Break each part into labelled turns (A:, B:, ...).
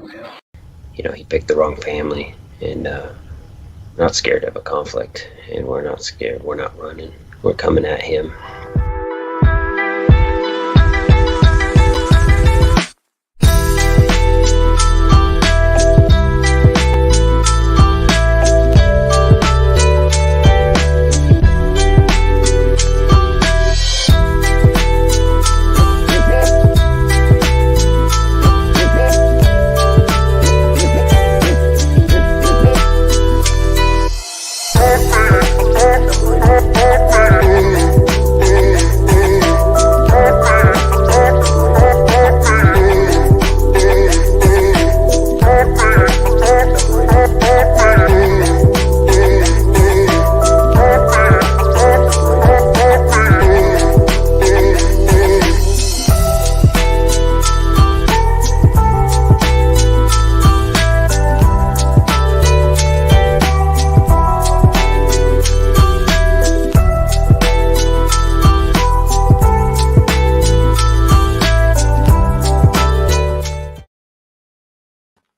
A: he picked the wrong family, and not scared of a conflict, and we're not scared. We're not running. We're coming at him.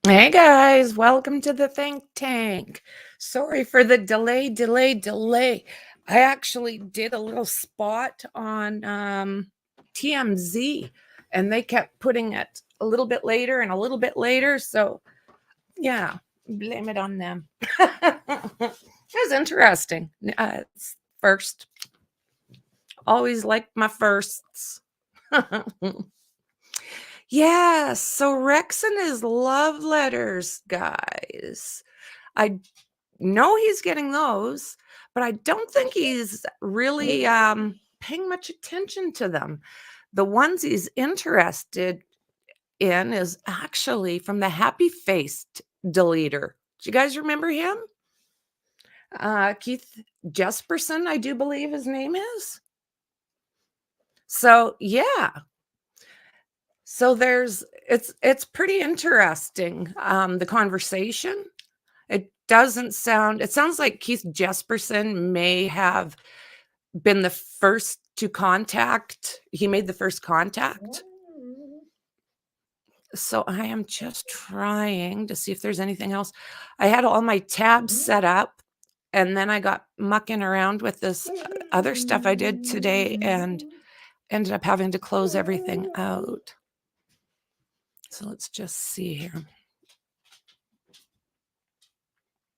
B: Hey guys, welcome to the Think Tank. Sorry for the delay. I actually did a little spot on TMZ, and they kept putting it a little bit later and a little bit later. So yeah, blame it on them. It was interesting. First, always like my firsts. Yes, so Rex and his love letters, guys. I know he's getting those, but I don't think he's really paying much attention to them. The ones he's interested in is actually from the happy-faced deleter. Do you guys remember him? Kieth Jesperson, I do believe his name is. So, yeah. So it's pretty interesting, the conversation. It sounds like Kieth Jesperson may have been the first to contact. He made the first contact. So I am just trying to see if there's anything else. I had all my tabs set up, and then I got mucking around with this other stuff I did today and ended up having to close everything out. So let's just see here.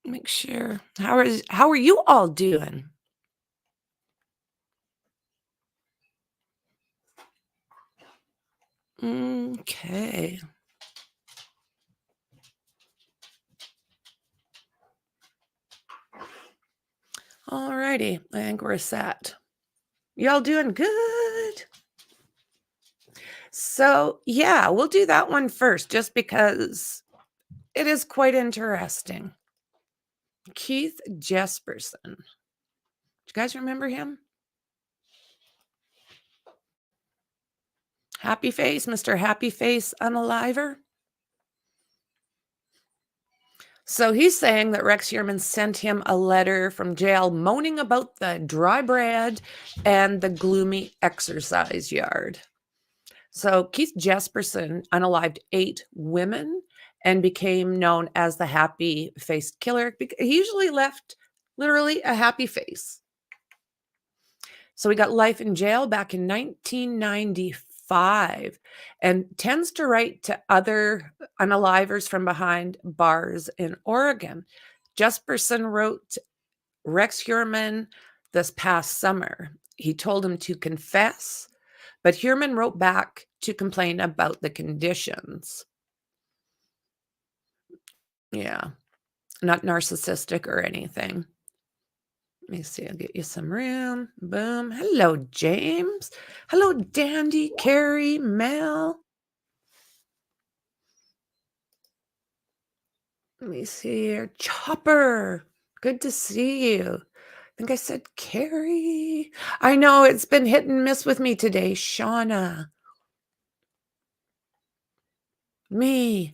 B: Make sure. How are you all doing? Okay. All righty. I think we're set. Y'all doing good? So yeah, we'll do that one first, just because it is quite interesting. Kieth Jesperson. Do you guys remember him? Happy Face, Mr. Happy Face Unaliver. So he's saying that Rex Heuermann sent him a letter from jail moaning about the dry bread and the gloomy exercise yard. So Kieth Jesperson unalived 8 women and became known as the happy-faced killer. He usually left literally a happy face. So he got life in jail back in 1995 and tends to write to other unalivers from behind bars in Oregon. Jesperson wrote Rex Heuermann this past summer. He told him to confess, but Heuermann wrote back to complain about the conditions. Yeah, not narcissistic or anything. Let me see. I'll get you some room. Boom. Hello, James. Hello, Dandy, Carrie, Mel. Let me see here. Chopper. Good to see you. I think I said Carrie. I know it's been hit and miss with me today. Shauna. Me.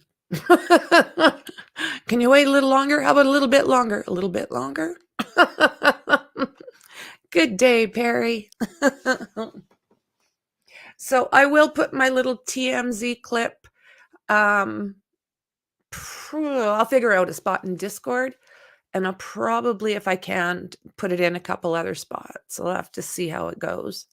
B: Can you wait a little longer? How about a little bit longer? A little bit longer? Good day, Perry. So I will put my little TMZ clip I'll figure out a spot in Discord, and I'll probably, if I can, put it in a couple other spots. I'll have to see how it goes.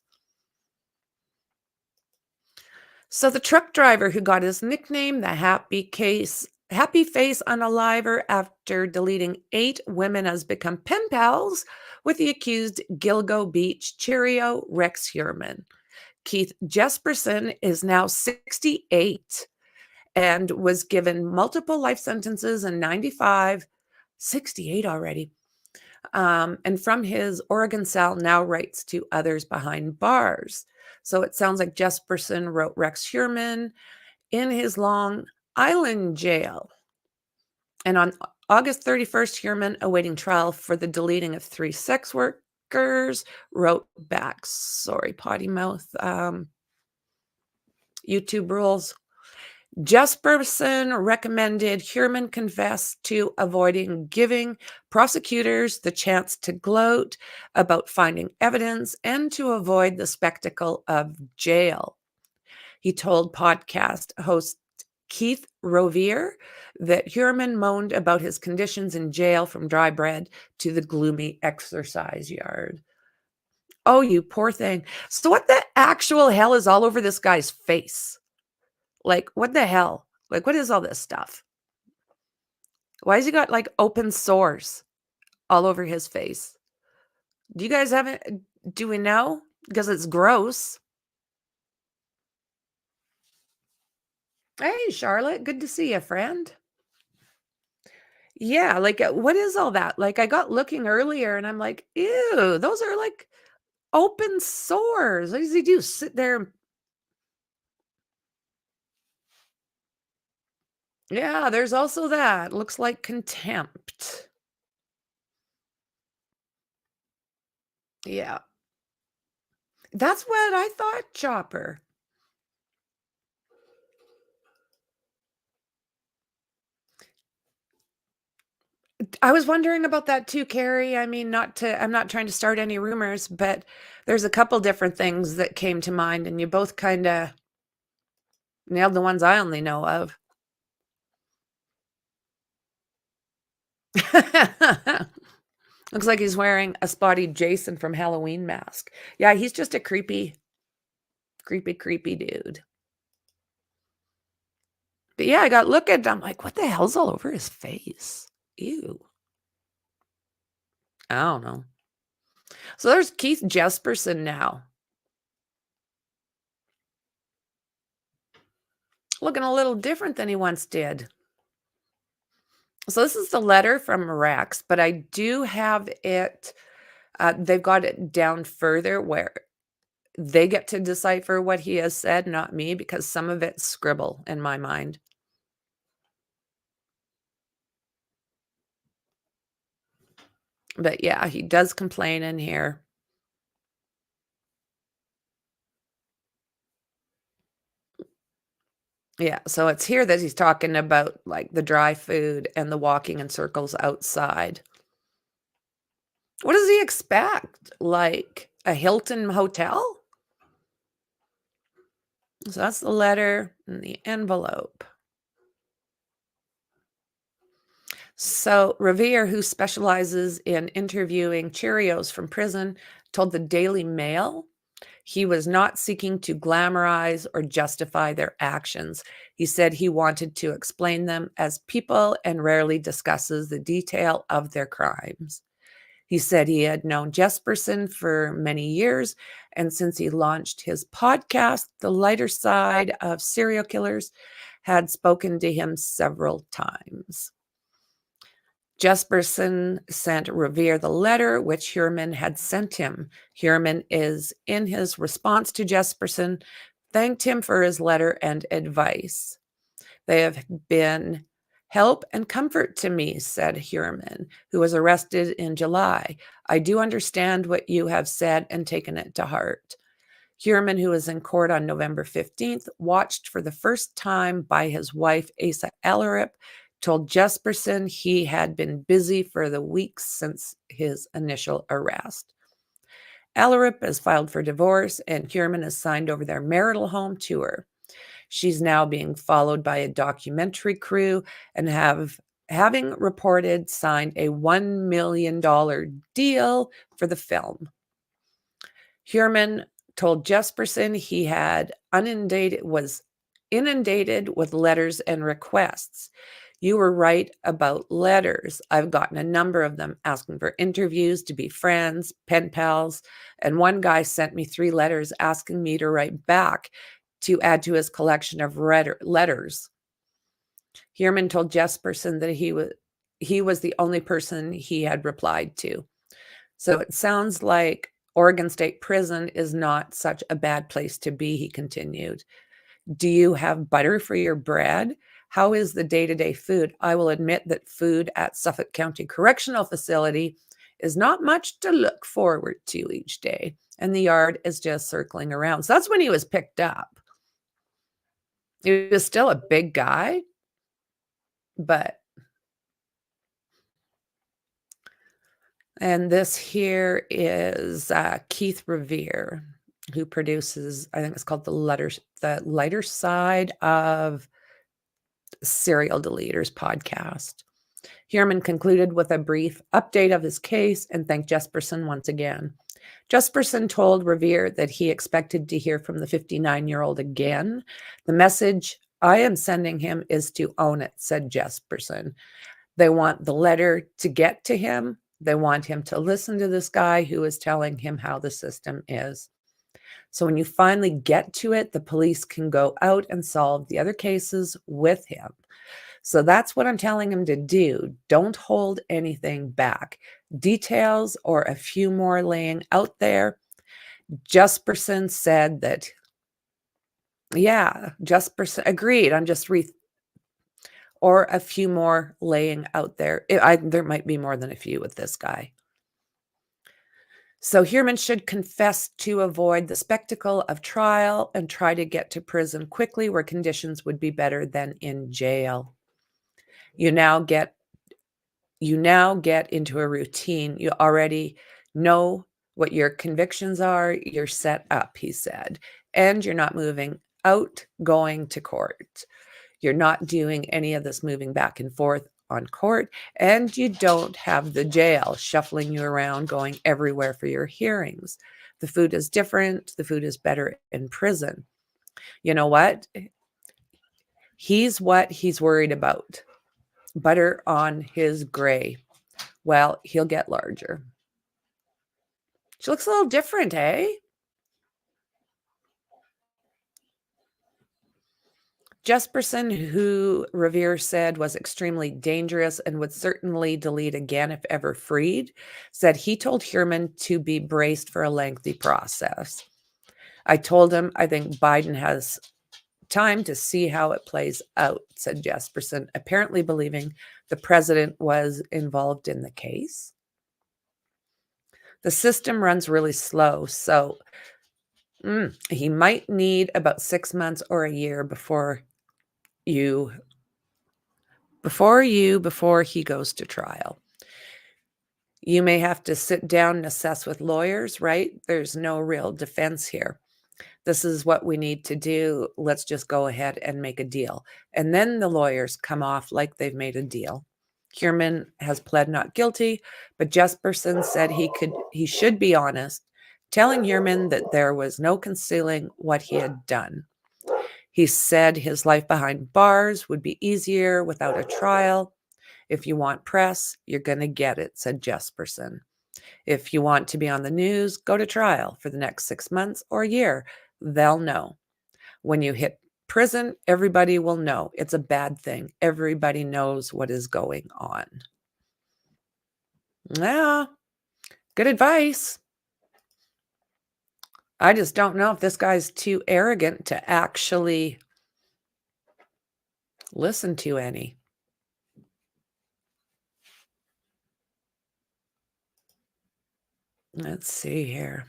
B: So the truck driver who got his nickname, the Happy Face Unaliver, after deleting 8 women, has become pen pals with the accused Gilgo Beach Cheerio, Rex Heuermann. Kieth Jesperson is now 68 and was given multiple life sentences in 95, 68 already. And from his Oregon cell now writes to others behind bars. So it sounds like Jesperson wrote Rex Heuermann in his Long Island jail. And on August 31st, Heuermann, awaiting trial for the deleting of 3 sex workers, wrote back, sorry, potty mouth, YouTube rules. Jesperson recommended Heuermann confess to avoiding giving prosecutors the chance to gloat about finding evidence and to avoid the spectacle of jail. He told podcast host Keith Rovier that Heuermann moaned about his conditions in jail, from dry bread to the gloomy exercise yard. Oh, you poor thing. So what the actual hell is all over this guy's face? Like, what the hell? Like, what is all this stuff? Why has he got like open sores all over his face? Do you guys have it? Do we know? Because it's gross. Hey, Charlotte, good to see you, friend. Yeah, like, what is all that? Like, I got looking earlier and I'm like, ew, those are like open sores. What does he do? Sit there? Yeah, there's also that. Looks like contempt. Yeah. That's what I thought, Chopper. I was wondering about that too, Carrie. I mean, I'm not trying to start any rumors, but there's a couple different things that came to mind, and you both kind of nailed the ones I only know of. Looks like he's wearing a spotty Jason from Halloween mask. Yeah, he's just a creepy dude. But yeah, I got looking. I'm like, what the hell's all over his face? Ew. I don't know. So there's Kieth Jesperson now. Looking a little different than he once did. So this is the letter from Rex, but I do have it. They've got it down further where they get to decipher what he has said, not me, because some of it's scribble in my mind. But yeah, he does complain in here. Yeah, so it's here that he's talking about like the dry food and the walking in circles outside. What does he expect? Like a Hilton hotel? So that's the letter and the envelope. So Revere, who specializes in interviewing Cheerios from prison, told the Daily Mail he was not seeking to glamorize or justify their actions. He said he wanted to explain them as people and rarely discusses the detail of their crimes. He said he had known Jesperson for many years, and since he launched his podcast, The Lighter Side of Serial Killers, had spoken to him several times. Jesperson sent Revere the letter which Heuermann had sent him. Heuermann is, in his response to Jesperson, thanked him for his letter and advice. They have been help and comfort to me, said Heuermann, who was arrested in July. I do understand what you have said and taken it to heart. Heuermann, who was in court on November 15th, watched for the first time by his wife, Asa Ellerup, told Jesperson he had been busy for the weeks since his initial arrest. Ellerup has filed for divorce, and Heuermann has signed over their marital home to her. She's now being followed by a documentary crew and having reported signed a $1 million deal for the film. Heuermann told Jesperson he was inundated with letters and requests. You were right about letters. I've gotten a number of them asking for interviews, to be friends, pen pals, and one guy sent me 3 letters asking me to write back to add to his collection of letters. Heuermann told Jesperson that he was the only person he had replied to. So it sounds like Oregon State Prison is not such a bad place to be, he continued. Do you have butter for your bread? How is the day-to-day food? I will admit that food at Suffolk County Correctional Facility is not much to look forward to each day, and the yard is just circling around. So that's when he was picked up. He was still a big guy, but and this here is Kieth Revere, who produces, I think it's called the Lighter Side of Serial Deleters podcast. Heuermann concluded with a brief update of his case and thanked Jesperson once again. Jesperson told Revere that he expected to hear from the 59-year-old again. The message I am sending him is to own it, said Jesperson. They want the letter to get to him. They want him to listen to this guy who is telling him how the system is. So when you finally get to it, the police can go out and solve the other cases with him. So that's what I'm telling him to do. Don't hold anything back. Details or a few more laying out there. Jesperson said that, yeah, Jesperson agreed. I'm just or a few more laying out there. There might be more than a few with this guy. So Heuermann should confess to avoid the spectacle of trial and try to get to prison quickly where conditions would be better than in jail. You now get into a routine. You already know what your convictions are. You're set up, he said, and you're not moving out, going to court. You're not doing any of this moving back and forth on court, and you don't have the jail shuffling you around, going everywhere for your hearings. The food is different. The food is better in prison. You know what? He's worried about. Butter on his gray. Well, he'll get larger. She looks a little different, eh? Jesperson, who Revere said was extremely dangerous and would certainly delete again if ever freed, said he told Heuermann to be braced for a lengthy process. I told him I think Biden has time to see how it plays out, said Jesperson, apparently believing the president was involved in the case. The system runs really slow, so he might need about 6 months or a year before he goes to trial. You may have to sit down and assess with lawyers, right? There's no real defense here. This is what we need to do. Let's just go ahead and make a deal. And then the lawyers come off like they've made a deal. Heuermann has pled not guilty, but Jesperson said he should be honest, telling Heuermann that there was no concealing what he had done. He said his life behind bars would be easier without a trial. If you want press, you're going to get it, said Jesperson. If you want to be on the news, go to trial for the next 6 months or a year. They'll know. When you hit prison, everybody will know. It's a bad thing. Everybody knows what is going on. Yeah, good advice. I just don't know if this guy's too arrogant to actually listen to any. Let's see here.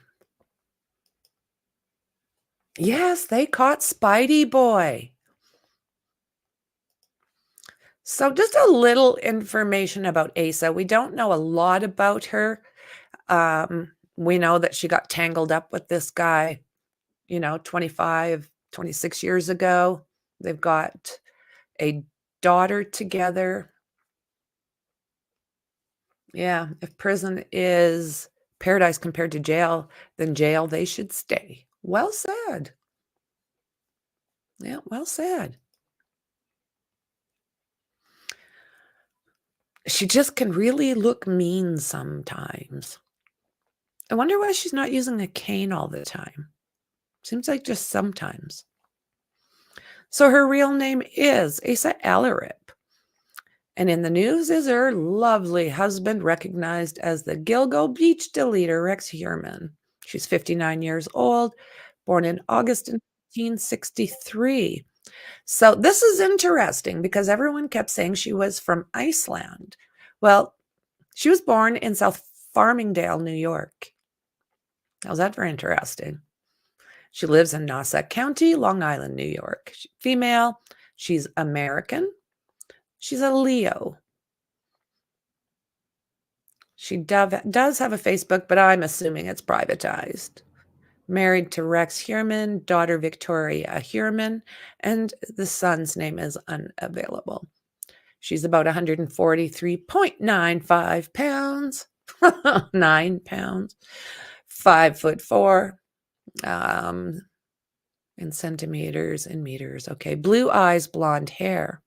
B: Yes, they caught Spidey Boy. So just a little information about Asa. We don't know a lot about her. We know that she got tangled up with this guy, 25, 26 years ago. They've got a daughter together. Yeah, if prison is paradise compared to jail, then jail they should stay. Well said. Yeah, well said. She just can really look mean sometimes. I wonder why she's not using a cane all the time. Seems like just sometimes. So her real name is Asa Ellerup. And in the news is her lovely husband, recognized as the Gilgo Beach deleter, Rex Heuermann. She's 59 years old, born in August 1963. So this is interesting because everyone kept saying she was from Iceland. Well, she was born in South Farmingdale, New York. How's that for interesting? She lives in Nassau County, Long Island, New York. Female. She's American. She's a Leo. She does have a Facebook, but I'm assuming it's privatized. Married to Rex Heuermann, daughter Victoria Heuermann, and the son's name is unavailable. She's about 143.95 pounds, 9 pounds, 5'4", in centimeters and meters. Okay, blue eyes, blonde hair.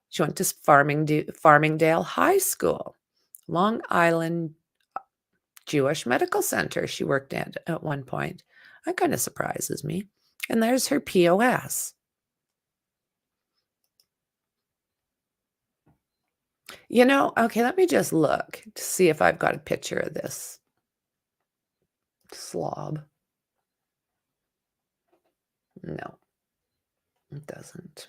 B: She went to Farmingdale High School, Long Island Jewish Medical Center she worked at one point. That kind of surprises me. And there's her POS. Okay, let me just look to see if I've got a picture of this slob. No, it doesn't.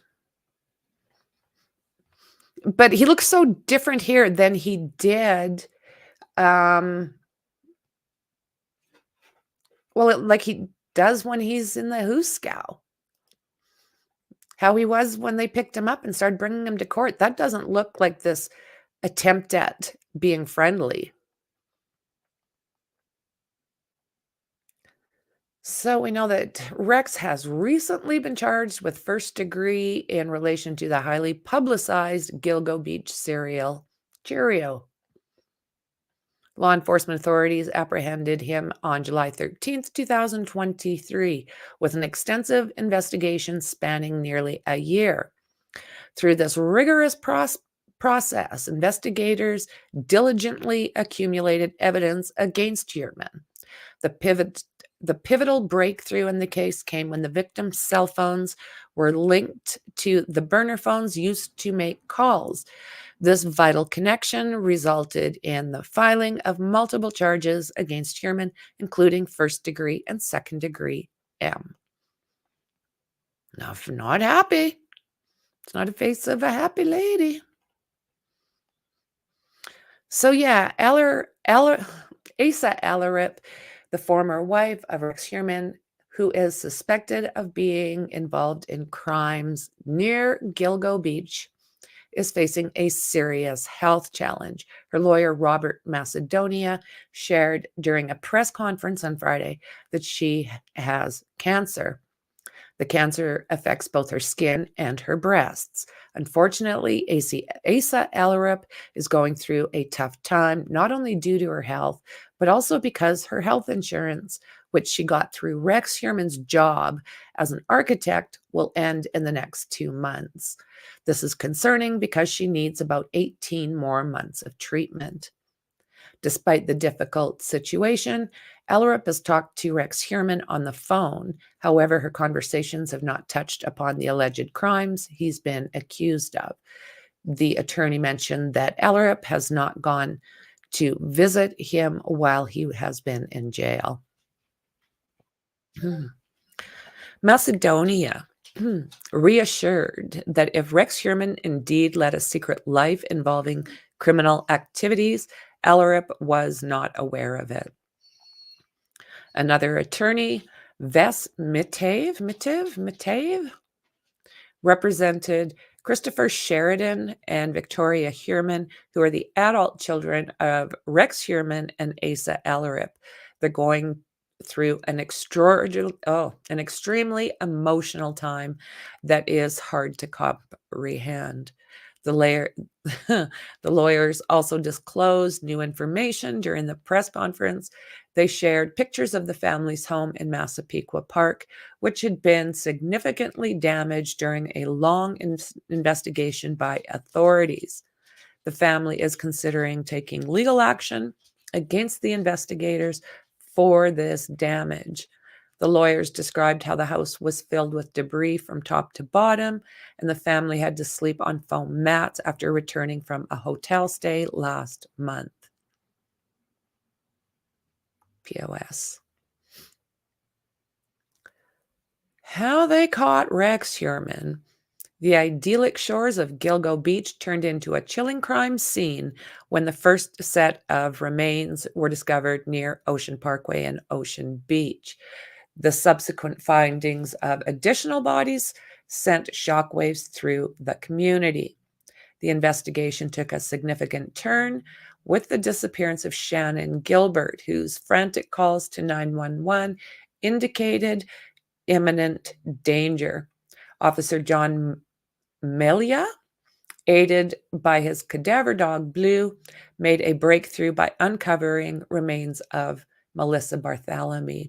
B: But he looks so different here than he did. Like he does when he's in the Hooskow. How he was when they picked him up and started bringing him to court. That doesn't look like this attempt at being friendly. So we know that Rex has recently been charged with first degree in relation to the highly publicized Gilgo Beach serial Cheerio. Law enforcement authorities apprehended him on July 13th, 2023, with an extensive investigation spanning nearly a year. Through this rigorous process, investigators diligently accumulated evidence against Heuermann. The pivotal breakthrough in the case came when the victim's cell phones were linked to the burner phones used to make calls. This vital connection resulted in the filing of multiple charges against Heuermann, including first degree and second degree M. Now, if you're not happy, it's not a face of a happy lady. So yeah, Asa Ellerup, the former wife of Rex Heuermann, who is suspected of being involved in crimes near Gilgo Beach, is facing a serious health challenge. Her lawyer, Robert Macedonia, shared during a press conference on Friday that she has cancer. The cancer affects both her skin and her breasts. Unfortunately, Asa Ellerup is going through a tough time, not only due to her health, but also because her health insurance, which she got through Rex Heuermann's job as an architect, will end in the next 2 months. This is concerning because she needs about 18 more months of treatment. Despite the difficult situation, Ellerup has talked to Rex Heuermann on the phone. However, her conversations have not touched upon the alleged crimes he's been accused of. The attorney mentioned that Ellerup has not gone to visit him while he has been in jail. Macedonia reassured that if Rex Heuermann indeed led a secret life involving criminal activities, Ellerup was not aware of it. Another attorney, Ves Mitev, represented Christopher Sheridan and Victoria Heuermann, who are the adult children of Rex Heuermann and Asa Ellerup. They're going through an extremely emotional time that is hard to comprehend. The lawyers also disclosed new information during the press conference. They shared pictures of the family's home in Massapequa Park, which had been significantly damaged during a long investigation by authorities. The family is considering taking legal action against the investigators for this damage. The lawyers described how the house was filled with debris from top to bottom, and the family had to sleep on foam mats after returning from a hotel stay last month. POS. How they caught Rex Heuermann. The idyllic shores of Gilgo Beach turned into a chilling crime scene when the first set of remains were discovered near Ocean Parkway and Ocean Beach. The subsequent findings of additional bodies sent shockwaves through the community. The investigation took a significant turn with the disappearance of Shannon Gilbert, whose frantic calls to 911 indicated imminent danger. Officer John Melia, aided by his cadaver dog Blue, made a breakthrough by uncovering remains of Melissa Bartholomew.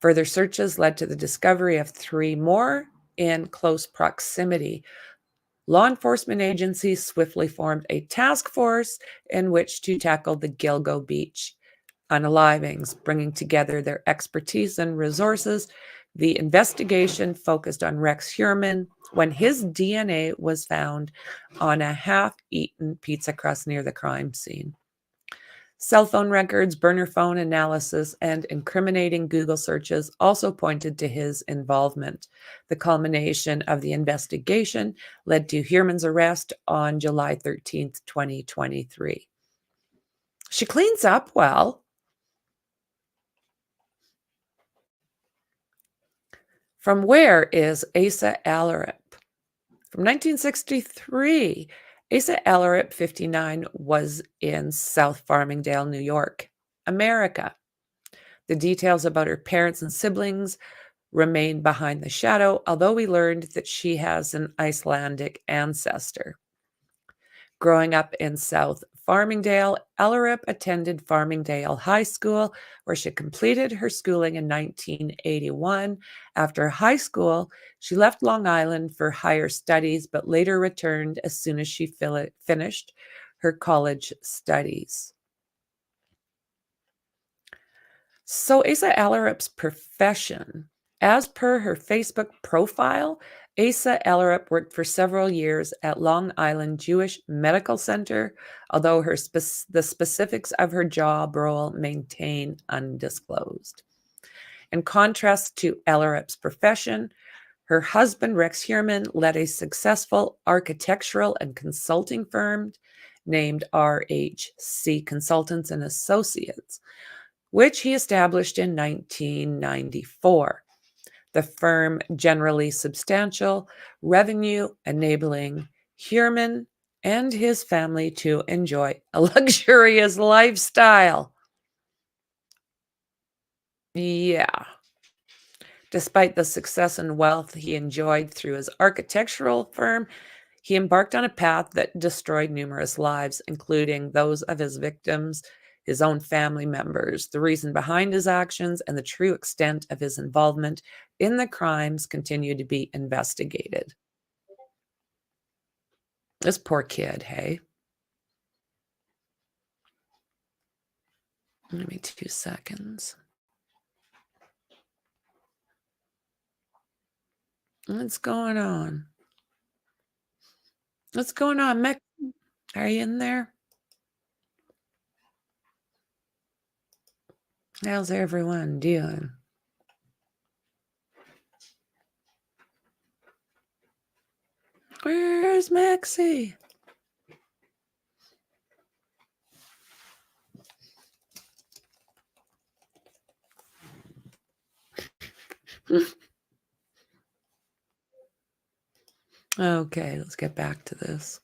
B: Further searches led to the discovery of 3 more in close proximity. Law enforcement agencies swiftly formed a task force in which to tackle the Gilgo Beach unalivings, bringing together their expertise and resources. The investigation focused on Rex Heuermann when his DNA was found on a half-eaten pizza crust near the crime scene. Cell phone records, burner phone analysis, and incriminating Google searches also pointed to his involvement. The culmination of the investigation led to Heuermann's arrest on July 13th, 2023. She cleans up well. From where is Asa Ellerup? From 1963, Asa Ellerup, 59, was in South Farmingdale, New York, America. The details about her parents and siblings remain behind the shadow, although we learned that she has an Icelandic ancestor. Growing up in South Farmingdale, Ellerup attended Farmingdale High School, where she completed her schooling in 1981. After high school, she left Long Island for higher studies, but later returned as soon as she finished her college studies. So Asa Ellerup's profession. As per her Facebook profile, Asa Ellerup worked for several years at Long Island Jewish Medical Center, although the specifics of her job role maintain undisclosed. In contrast to Ellerup's profession, her husband, Rex Heuermann, led a successful architectural and consulting firm named RHC Consultants and Associates, which he established in 1994. The firm generally substantial revenue, enabling Heuermann and his family to enjoy a luxurious lifestyle. Yeah. Despite the success and wealth he enjoyed through his architectural firm, he embarked on a path that destroyed numerous lives, including those of his victims, his own family members. The reason behind his actions and the true extent of his involvement in the crimes continue to be investigated. This poor kid, hey? Give me 2 seconds. What's going on? What's going on, Mick? Are you in there? How's everyone doing? Where's Maxie? Okay, let's get back to this.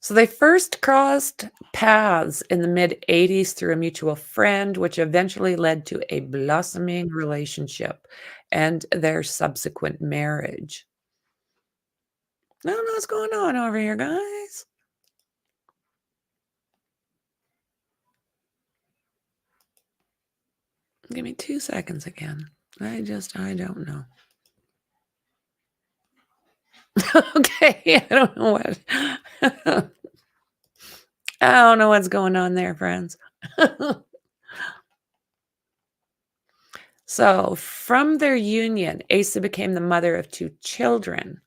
B: So they first crossed paths in the mid-80s through a mutual friend, which eventually led to a blossoming relationship and their subsequent marriage. I don't know what's going on over here, guys. Give me 2 seconds again. I don't know. Okay, I don't know what. I don't know what's going on there, friends. So, from their union, Asa became the mother of 2 children,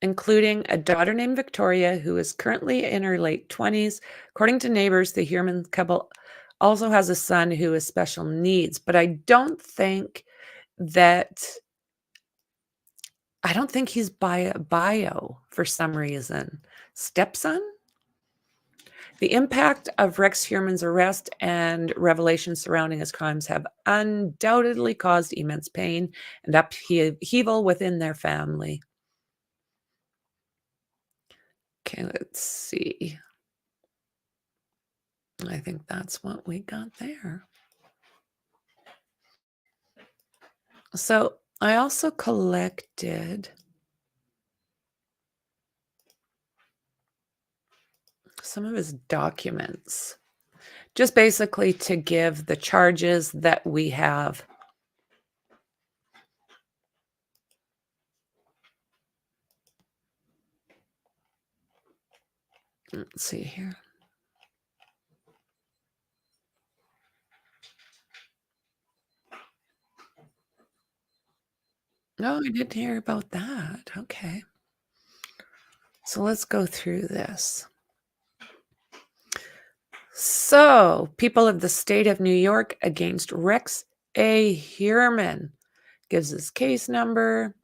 B: including a daughter named Victoria, who is currently in her late 20s. According to neighbors, the Heuermann couple also has a son who has special needs, but I don't think he's bio for some reason. Stepson? The impact of Rex Heuermann's arrest and revelations surrounding his crimes have undoubtedly caused immense pain and upheaval within their family. Okay, let's see. I think that's what we got there. So I also collected some of his documents, just basically to give the charges that we have. Let's see here. No, I didn't hear about that. Okay. So let's go through this. So, people of the state of New York against Rex A. Heuermann gives his case number.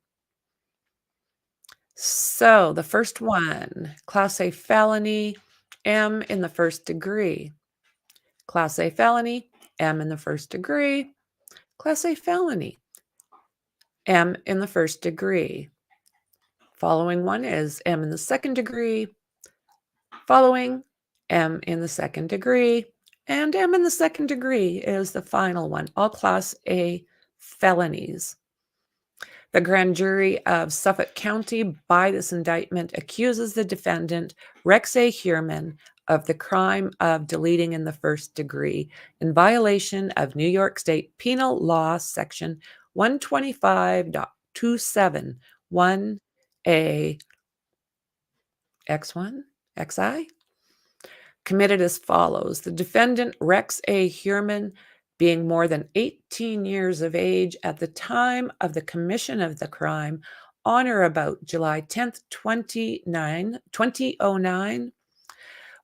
B: So, the first one, Class A felony, M in the first degree. Class A felony, M in the first degree. Class A felony, M in the first degree. Following one is M in the second degree. Following, M in the second degree. And M in the second degree is the final one, all Class A felonies. The grand jury of Suffolk County, by this indictment, accuses the defendant, Rex A. Heuermann, of the crime of deleting in the first degree in violation of New York State Penal Law Section 125.27 1A X1 XI, committed as follows. The defendant, Rex A. Heuermann, being more than 18 years of age at the time of the commission of the crime, on or about July 10th, 2009,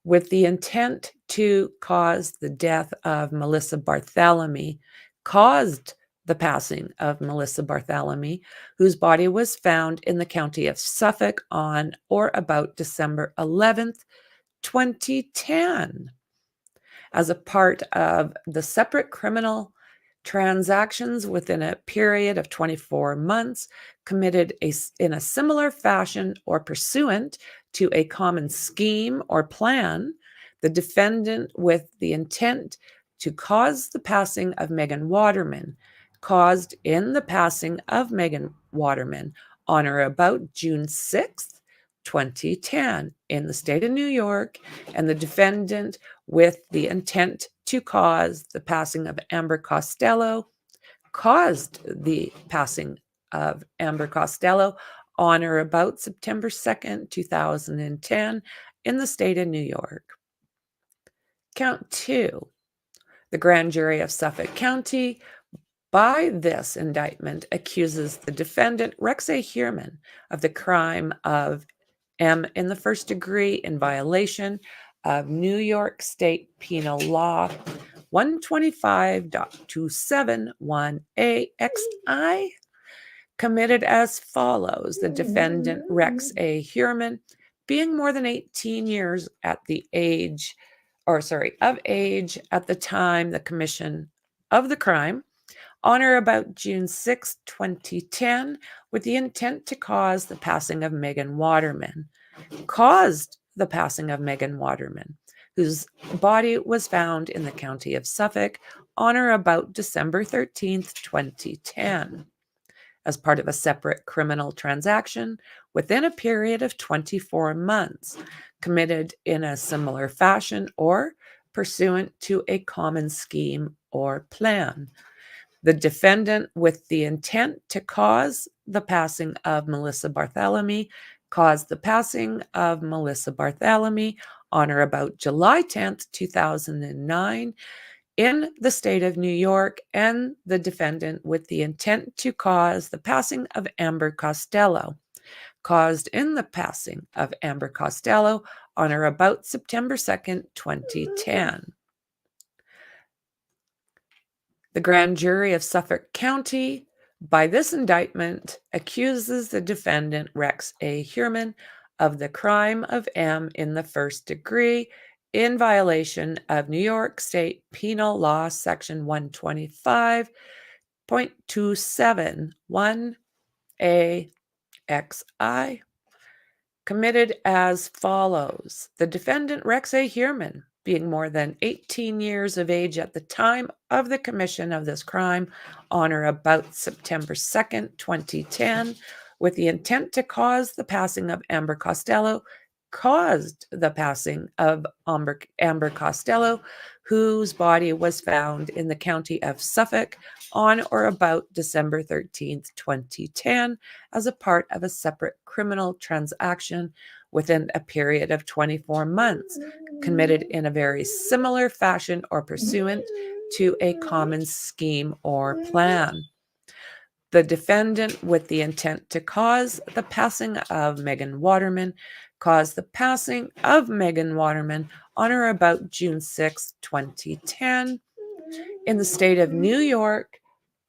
B: with the intent to cause the death of Melissa Barthélemy, caused the passing of Melissa Barthélemy, whose body was found in the county of Suffolk on or about December 11th, 2010. As a part of the separate criminal transactions within a period of 24 months committed in a similar fashion or pursuant to a common scheme or plan, the defendant, with the intent to cause the passing of Megan Waterman, caused in the passing of Megan Waterman on or about June 6th, 2010 in the state of New York, and the defendant, with the intent to cause the passing of Amber Costello, caused the passing of Amber Costello on or about September 2nd, 2010 in the state of New York. Count 2. The grand jury of Suffolk County, by this indictment, accuses the defendant, Rex A. Heuermann, of the crime of M in the first degree in violation of New York State Penal Law 125.271AXI, committed as follows. The defendant, Rex A. Heuermann, being more than 18 years of age at the time the commission of the crime, on or about June 6, 2010, with the intent to cause the passing of Megan Waterman, caused the passing of Megan Waterman, whose body was found in the county of Suffolk on or about December 13th, 2010, as part of a separate criminal transaction within a period of 24 months, committed in a similar fashion or pursuant to a common scheme or plan. The defendant, with the intent to cause the passing of Melissa Bartholomew, caused the passing of Melissa Bartholomew on or about July 10th, 2009, in the state of New York, and the defendant, with the intent to cause the passing of Amber Costello, caused in the passing of Amber Costello on or about September 2nd, 2010. The grand jury of Suffolk County, by this indictment, accuses the defendant, Rex A. Heuermann, of the crime of M in the first degree in violation of New York State Penal Law Section 125.271(a)(xi), committed as follows. The defendant, Rex A. Heuermann, being more than 18 years of age at the time of the commission of this crime on or about September 2nd, 2010, with the intent to cause the passing of Amber Costello, caused the passing of Amber Costello, whose body was found in the county of Suffolk on or about December 13th, 2010, as a part of a separate criminal transaction within a period of 24 months, committed in a very similar fashion or pursuant to a common scheme or plan. The defendant, with the intent to cause the passing of Megan Waterman, caused the passing of Megan Waterman on or about June 6, 2010, in the state of New York,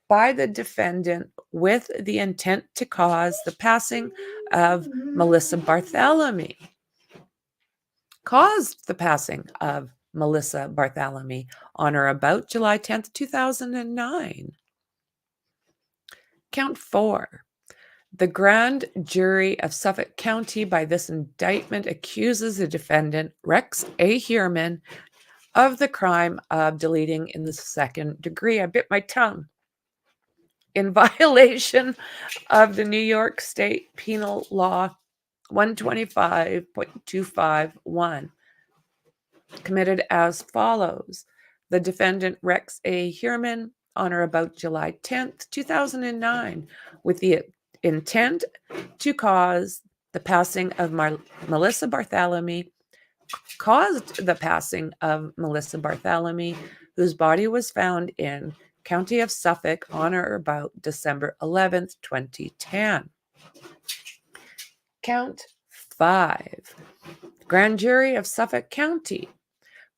B: by the defendant, with the intent to cause the passing of Melissa Bartholomew, caused the passing of Melissa Bartholomew on or about July 10th, 2009. Count 4. The grand jury of Suffolk County, by this indictment, accuses the defendant, Rex A. Heuermann, of the crime of deleting in the second degree. I bit my tongue. In violation of the New York State Penal Law 125.251, committed as follows. The defendant, Rex A. Heuermann, on or about July 10th, 2009, with the intent to cause the passing of Melissa Bartholomew, caused the passing of Melissa Bartholomew, whose body was found in county of Suffolk on or about December 11th, 2010. Count 5. Grand jury of Suffolk County,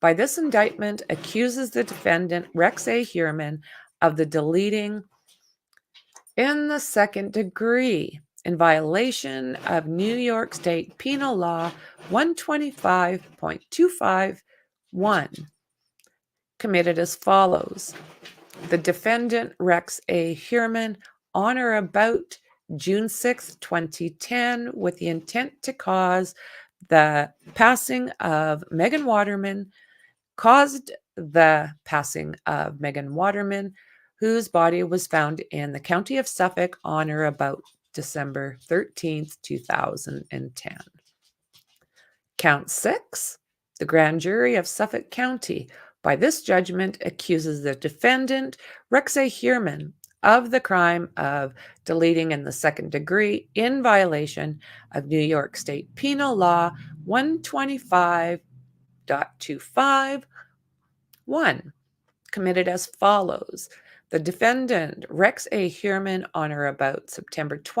B: by this indictment, accuses the defendant, Rex A. Heuermann, of the deleting in the second degree in violation of New York State Penal Law 125.251, committed as follows. The defendant, Rex A. Heuermann, on or about June 6, 2010, with the intent to cause the passing of Megan Waterman, caused the passing of Megan Waterman, whose body was found in the county of Suffolk on or about December 13th, 2010. Count 6. The grand jury of Suffolk County, by this judgment, accuses the defendant, Rex A. Heuermann, of the crime of deleting in the second degree in violation of New York State Penal Law 125.251, committed as follows. The defendant, Rex A. Heuermann, on or about September 2,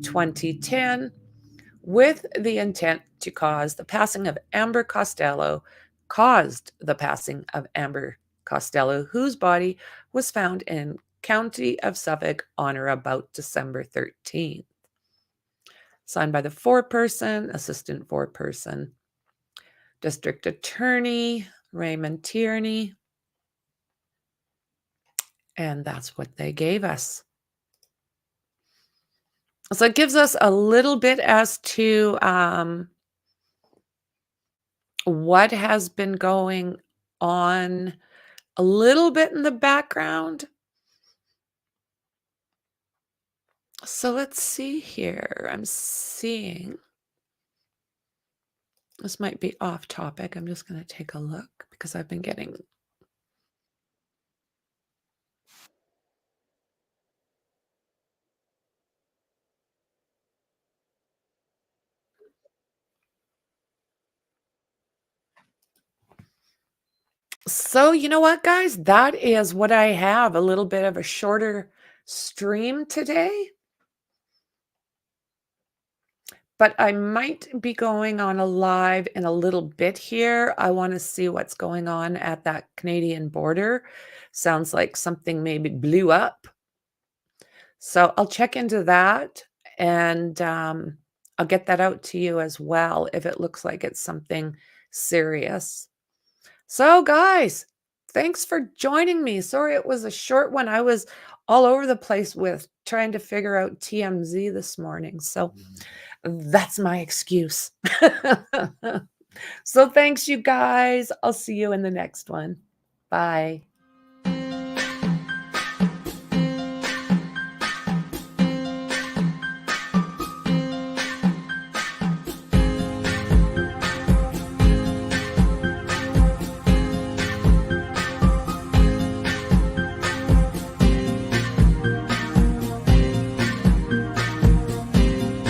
B: 2010, with the intent to cause the passing of Amber Costello, caused the passing of Amber Costello, whose body was found in county of Suffolk on or about December 13th. Signed by the foreperson, assistant foreperson, district attorney, Raymond Tierney. And that's what they gave us. So it gives us a little bit as to what has been going on a little bit in the background. So let's see here. I'm seeing this might be off topic. I'm just going to take a look because I've been getting. So, you know what, guys? That is what I have. A little bit of a shorter stream today. But I might be going on a live in a little bit here. I want to see what's going on at that Canadian border. Sounds like something maybe blew up. So I'll check into that and I'll get that out to you as well if it looks like it's something serious. So, guys, thanks for joining me. Sorry it was a short one. I was all over the place with trying to figure out TMZ this morning. So that's my excuse. So thanks, you guys. I'll see you in the next one. Bye.